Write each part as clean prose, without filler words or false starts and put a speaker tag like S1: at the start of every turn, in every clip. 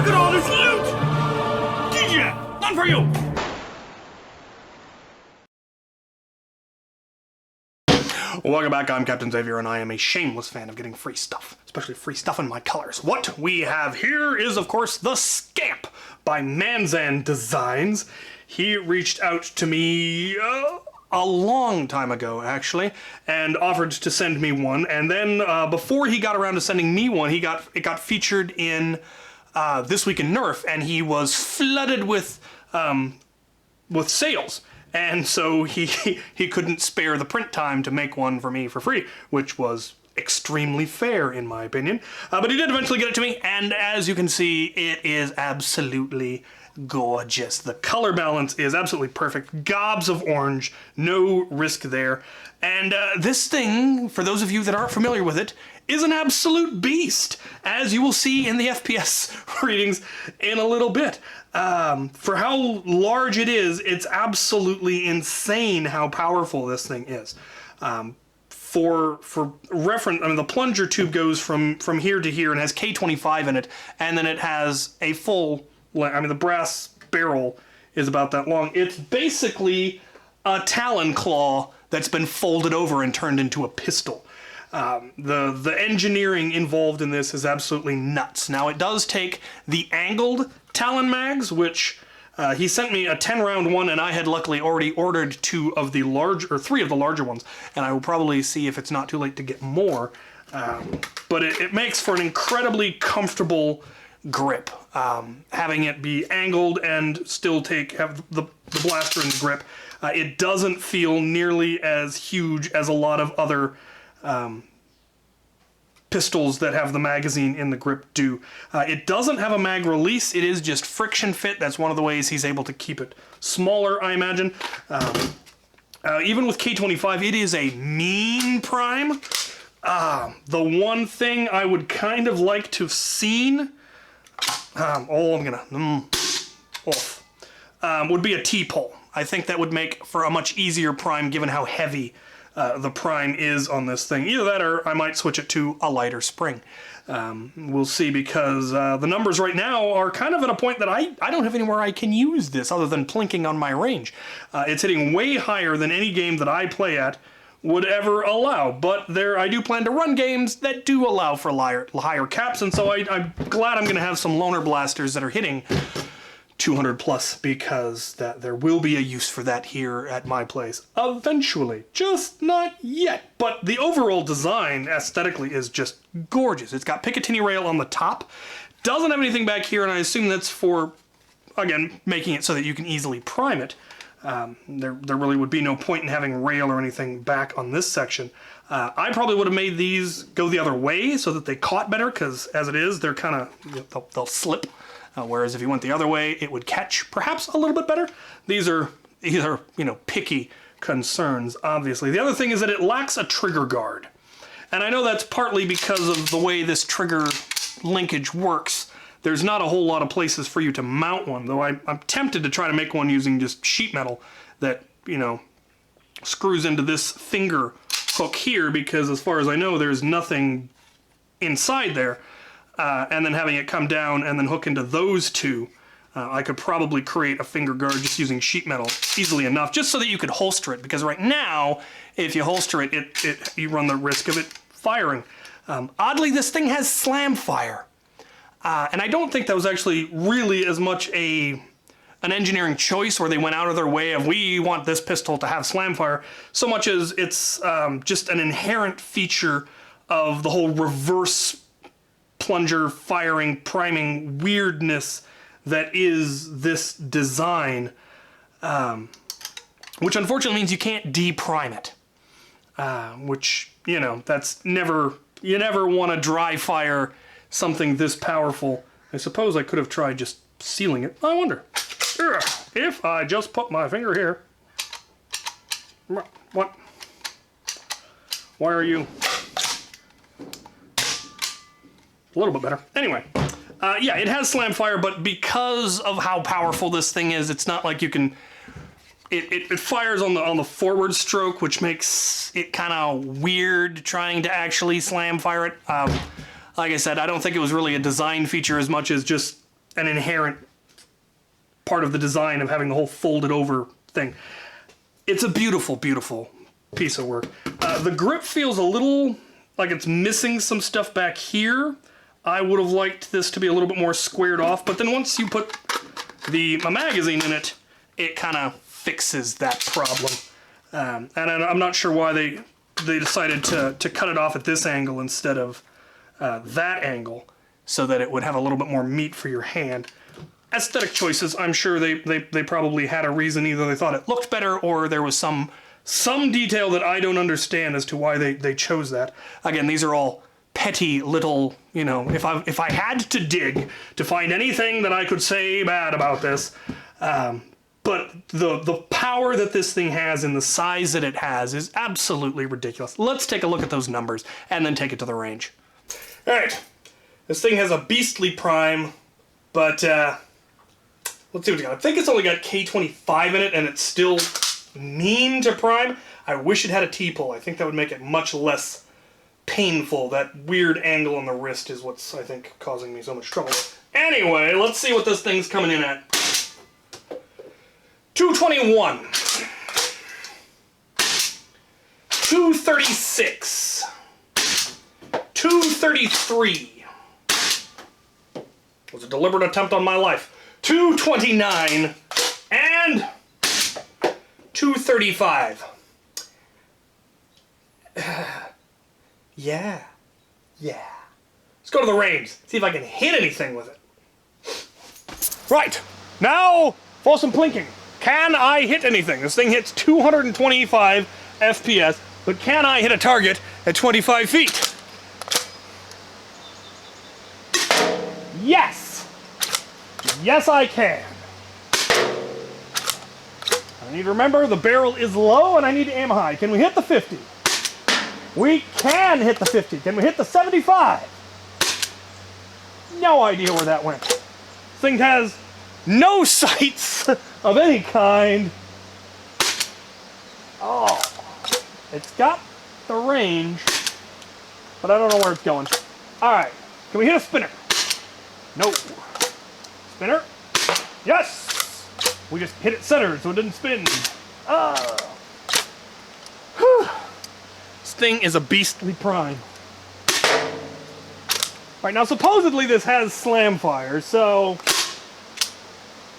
S1: Look at all this loot! DJ, none for you! Welcome back, I'm Captain Xavier, and I am a shameless fan of getting free stuff, especially free stuff in my colors. What we have here is, of course, the Scamp by Manzan Designs. He reached out to me a long time ago, actually, and offered to send me one, and then before he got around to sending me one, it got featured in This Week in Nerf, and he was flooded with sales. And so he couldn't spare the print time to make one for me for free, which was extremely fair in my opinion. But he did eventually get it to me, and as you can see, it is absolutely gorgeous. The color balance is absolutely perfect. Gobs of orange, no risk there. And this thing, for those of you that aren't familiar with it, is an absolute beast, as you will see in the FPS readings in a little bit. For how large it is, it's absolutely insane how powerful this thing is. For reference, I mean, the plunger tube goes from here to here and has K25 in it, and then it has a full, I mean, the brass barrel is about that long. It's basically a Talon claw that's been folded over and turned into a pistol. The engineering involved in this is absolutely nuts. Now, it does take the angled Talon mags, which he sent me a 10-round one, and I had luckily already ordered 3 of the larger ones, and I will probably see if it's not too late to get more. But it makes for an incredibly comfortable grip. Having it be angled and still have the blaster in the grip. It doesn't feel nearly as huge as a lot of other pistols that have the magazine in the grip do. It doesn't have a mag release, it is just friction fit. That's one of the ways he's able to keep it smaller, I imagine. Even with K25, it is a mean prime. The one thing I would kind of like to have seen, would be a T-pole. I think that would make for a much easier prime given how heavy the prime is on this thing. Either that or I might switch it to a lighter spring. We'll see, because the numbers right now are kind of at a point that I don't have anywhere I can use this other than plinking on my range. It's hitting way higher than any game that I play at would ever allow, but I do plan to run games that do allow for higher caps, and so I'm glad I'm going to have some loner blasters that are hitting 200 plus, because there will be a use for that here at my place eventually. Just not yet. But the overall design aesthetically is just gorgeous. It's got Picatinny rail on the top, doesn't have anything back here, and I assume that's for, again, making it so that you can easily prime it. There really would be no point in having rail or anything back on this section. I probably would have made these go the other way so that they caught better, because as it is, they're kind of, they'll slip. Whereas if you went the other way, it would catch perhaps a little bit better. These are, picky concerns, obviously. The other thing is that it lacks a trigger guard. And I know that's partly because of the way this trigger linkage works. There's not a whole lot of places for you to mount one, though I'm tempted to try to make one using just sheet metal that, screws into this finger hook here, because as far as I know, there's nothing inside there. And then having it come down and then hook into those two, I could probably create a finger guard just using sheet metal easily enough, just so that you could holster it, because right now, if you holster it, you run the risk of it firing. Oddly, this thing has slam fire. And I don't think that was actually really as much an engineering choice where they went out of their way of, we want this pistol to have slam fire, so much as it's just an inherent feature of the whole reverse plunger firing priming weirdness that is this design, which unfortunately means you can't deprime it, which, that's you never want to dry fire something this powerful. I suppose I could have tried just sealing it. I wonder if I just put my finger here. What? Why are you? A little bit better. Anyway, yeah, it has slam fire, but because of how powerful this thing is, it's not like you can. It fires on the forward stroke, which makes it kind of weird trying to actually slam fire it. Like I said, I don't think it was really a design feature as much as just an inherent part of the design of having the whole folded over thing. It's a beautiful, beautiful piece of work. The grip feels a little like it's missing some stuff back here. I would have liked this to be a little bit more squared off, but then once you put the magazine in it, it kind of fixes that problem. And I'm not sure why they decided to cut it off at this angle instead of that angle, so that it would have a little bit more meat for your hand. Aesthetic choices, I'm sure they probably had a reason. Either they thought it looked better, or there was some detail that I don't understand as to why they chose that. Again, these are all petty little, you know, if I had to dig to find anything that I could say bad about this, but the power that this thing has and the size that it has is absolutely ridiculous. Let's take a look at those numbers and then take it to the range. All right, this thing has a beastly prime, but let's see what it's got. I think it's only got K25 in it, and it's still mean to prime. I wish it had a T-pull. I think that would make it much less painful. That weird angle on the wrist is what's, I think, causing me so much trouble. Anyway, let's see what this thing's coming in at. 221. 236. 233. It was a deliberate attempt on my life. 229 and 235. Yeah. Let's go to the range, see if I can hit anything with it. Right, now for some plinking. Can I hit anything? This thing hits 225 FPS, but can I hit a target at 25 feet? Yes! Yes, I can. I need to remember the barrel is low and I need to aim high. Can we hit the 50? We can hit the 50. Can we hit the 75? No idea where that went. This thing has no sights of any kind. Oh, it's got the range, but I don't know where it's going. All right, can we hit a spinner? No. Spinner? Yes! We just hit it centered so it didn't spin. Whew. This thing is a beastly prime. Right, now supposedly this has slam fire, so...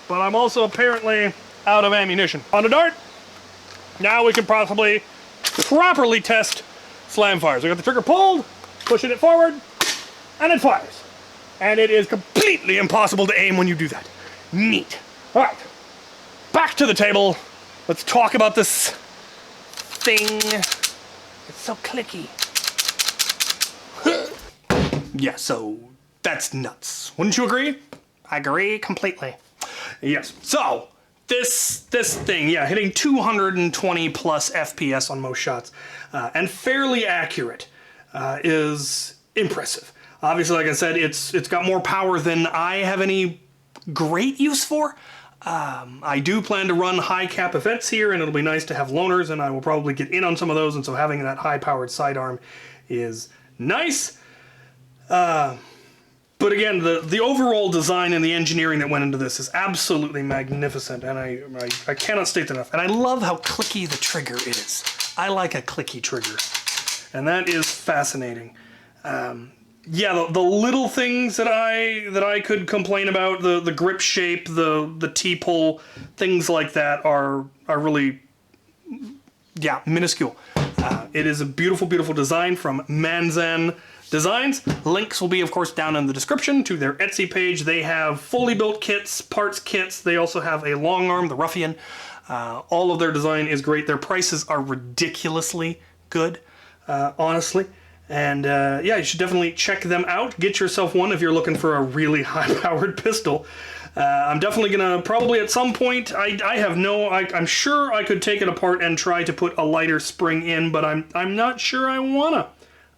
S1: But I'm also apparently out of ammunition. On the dart, now we can possibly properly test slam fires. I got the trigger pulled, pushing it forward, and it fires. And it is completely impossible to aim when you do that. Neat. All right, back to the table. Let's talk about this thing. It's so clicky. Yeah, so that's nuts. Wouldn't you agree? I agree completely. Yes. So this thing, yeah, hitting 220 plus FPS on most shots, and fairly accurate, is impressive. Obviously, like I said, it's got more power than I have any great use for. I do plan to run high cap events here, and it'll be nice to have loners, and I will probably get in on some of those, and so having that high-powered sidearm is nice. But again, the overall design and the engineering that went into this is absolutely magnificent, and I cannot state that enough. And I love how clicky the trigger is. I like a clicky trigger, and that is fascinating. Yeah, the little things that I could complain about, the grip shape, the T-pull, things like that are really, yeah, minuscule. It is a beautiful, beautiful design from Manzan Designs. Links will be, of course, down in the description to their Etsy page. They have fully built kits, parts kits. They also have a long arm, the Ruffian. All of their design is great. Their prices are ridiculously good, honestly. And yeah, you should definitely check them out. Get yourself one if you're looking for a really high-powered pistol. I'm definitely gonna probably at some point. I'm sure I could take it apart and try to put a lighter spring in, but I'm not sure I wanna.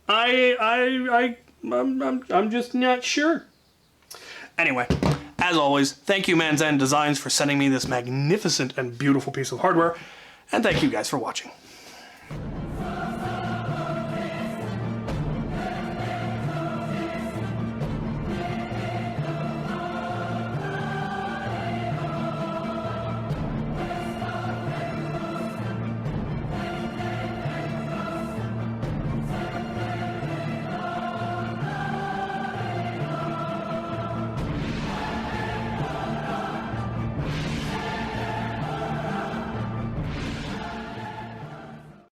S1: I'm just not sure. Anyway, as always, thank you Manzan Designs for sending me this magnificent and beautiful piece of hardware, and thank you guys for watching.